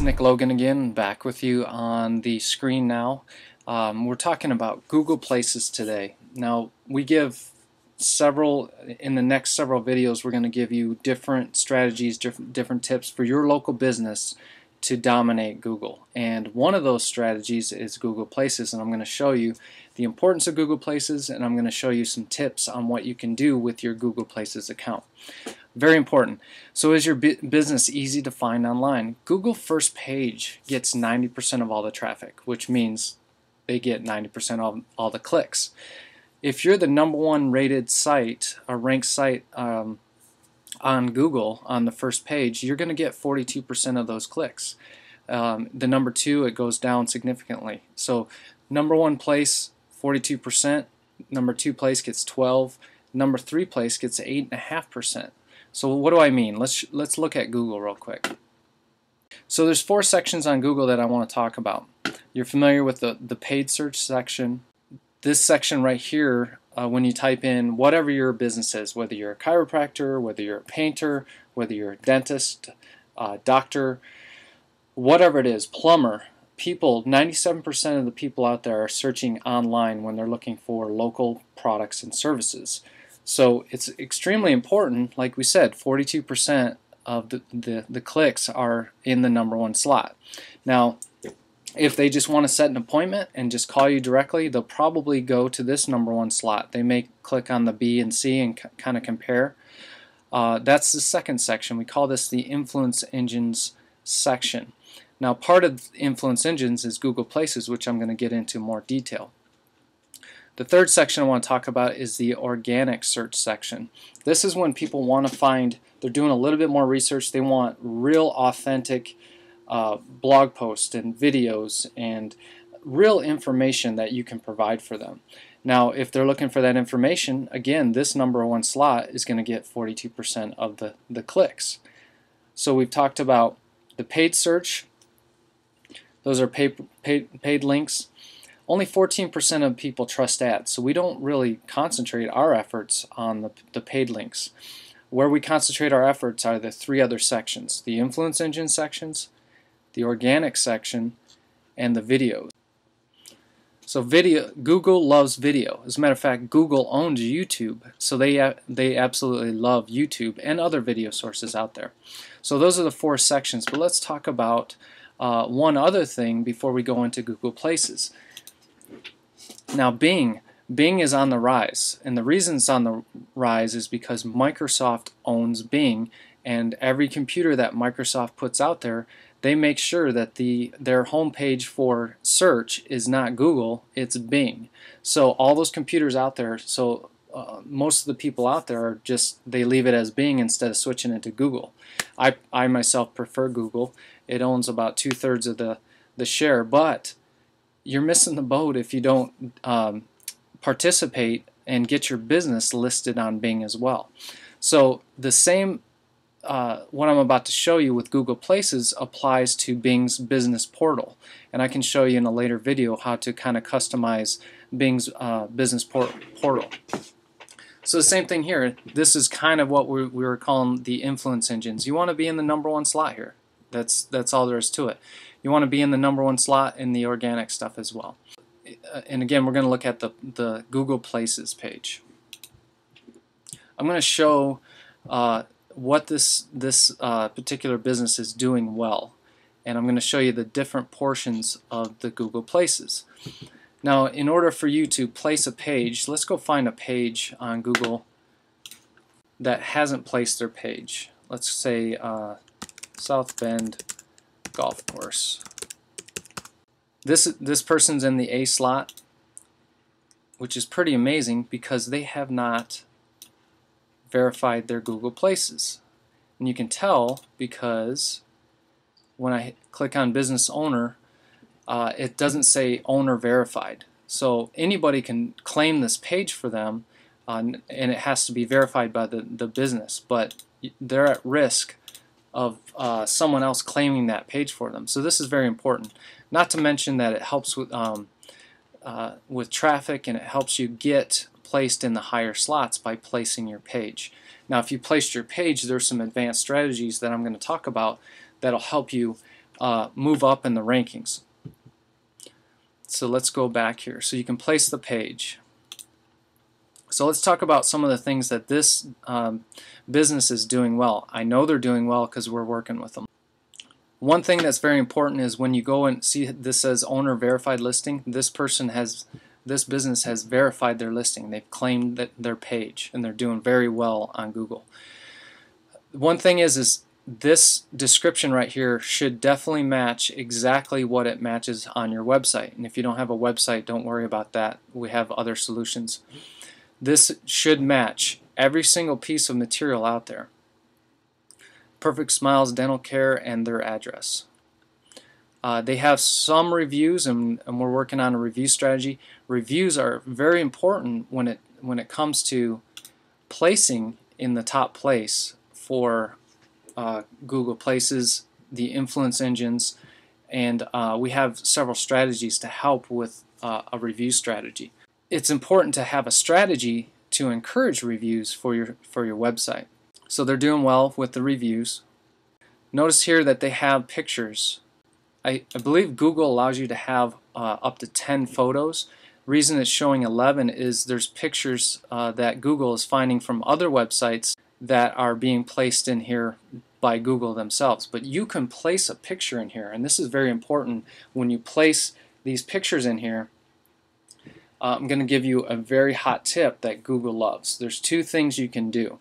is Nick Logan again, back with you on the screen now. We're talking about Google Places today. Now, we give in the next several videos, we're going to give you different strategies, different tips for your local business to dominate Google. And one of those strategies is Google Places, and I'm going to show you the importance of Google Places, and I'm going to show you some tips on what you can do with your Google Places account. Very important. So is your business easy to find online? Google first page gets 90% of all the traffic, which means they get 90% of all the clicks. If you're the #1 rated site or ranked site on Google on the first page, you're going to get 42% of those clicks. The number 2, it goes down significantly. So #1 place, 42%. Number 2 place gets 12. Number 3 place gets 8.5%. So what do I mean? Let's look at Google real quick. So there's 4 sections on Google that I want to talk about. You're familiar with the paid search section. This section right here, when you type in whatever your business is, whether you're a chiropractor, whether you're a painter, whether you're a dentist, doctor, whatever it is, plumber, 97% of the people out there are searching online when they're looking for local products and services. So it's extremely important, like we said, 42% of the clicks are in the #1 slot. Now, if they just want to set an appointment and just call you directly, they'll probably go to this #1 slot. They may click on the B and C and kind of compare. That's the second section. We call this the Influence Engines section. Now, part of Influence Engines is Google Places, which I'm going to get into more detail. The third section I want to talk about is the organic search section. This is when people want to find, they're doing a little bit more research, they want real authentic blog posts and videos and real information that you can provide for them. Now, if they're looking for that information, again, this #1 slot is going to get 42% of the clicks. So we've talked about the paid search. Those are paid links. Only 14% of people trust ads, so we don't really concentrate our efforts on the paid links. Where we concentrate our efforts are the 3 other sections: the influence engine sections, the organic section, and the videos. So Google loves video. As a matter of fact, Google owns YouTube, so they absolutely love YouTube and other video sources out there. So those are the 4 sections, but let's talk about one other thing before we go into Google Places. Now, Bing is on the rise, and the reason it's on the rise is because Microsoft owns Bing, and every computer that Microsoft puts out there, they make sure that their homepage for search is not Google, it's Bing. So all those computers out there, most of the people out there are they leave it as Bing instead of switching it to Google. I myself prefer Google. It owns about 2/3 of the share, but you're missing the boat if you don't participate and get your business listed on Bing as well. So the same what I'm about to show you with Google Places applies to Bing's business portal, and I can show you in a later video how to kind of customize Bing's business portal. So the same thing here. This is kind of what we were calling the influence engines. You want to be in the #1 slot here. That's all there is to it. You want to be in the #1 slot in the organic stuff as well. And again, we're going to look at the Google Places page. I'm going to show what this particular business is doing well, and I'm going to show you the different portions of the Google Places. Now, in order for you to place a page, let's go find a page on Google that hasn't placed their page. Let's say South Bend Golf Course. This person's in the A slot, which is pretty amazing because they have not verified their Google Places. And you can tell because when I click on business owner, it doesn't say owner verified. So anybody can claim this page for them, and it has to be verified by the business, but they're at risk of someone else claiming that page for them. So this is very important. Not to mention that it helps with traffic, and it helps you get placed in the higher slots by placing your page. Now, if you placed your page, there's some advanced strategies that I'm going to talk about that'll help you move up in the rankings. So let's go back here. So you can place the page. So let's talk about some of the things that this business is doing well. I know they're doing well because we're working with them. One thing that's very important is when you go and see this says owner verified listing, this business has verified their listing. They've claimed that their page, and they're doing very well on Google. One thing is this description right here should definitely match exactly what it matches on your website. And if you don't have a website, don't worry about that. We have other solutions. This should match every single piece of material out there. Perfect Smiles Dental Care and their address. They have some reviews, and we're working on a review strategy. Reviews are very important when it comes to placing in the top place for Google Places, the influence engines, and we have several strategies to help with a review strategy. It's important to have a strategy to encourage reviews for your website. So they're doing well with the reviews. Notice here that they have pictures. I believe Google allows you to have up to 10 photos. Reason it's showing 11 is there's pictures that Google is finding from other websites that are being placed in here by Google themselves. But you can place a picture in here, and this is very important. When you place these pictures in here, I'm going to give you a very hot tip that Google loves. There's two things you can do.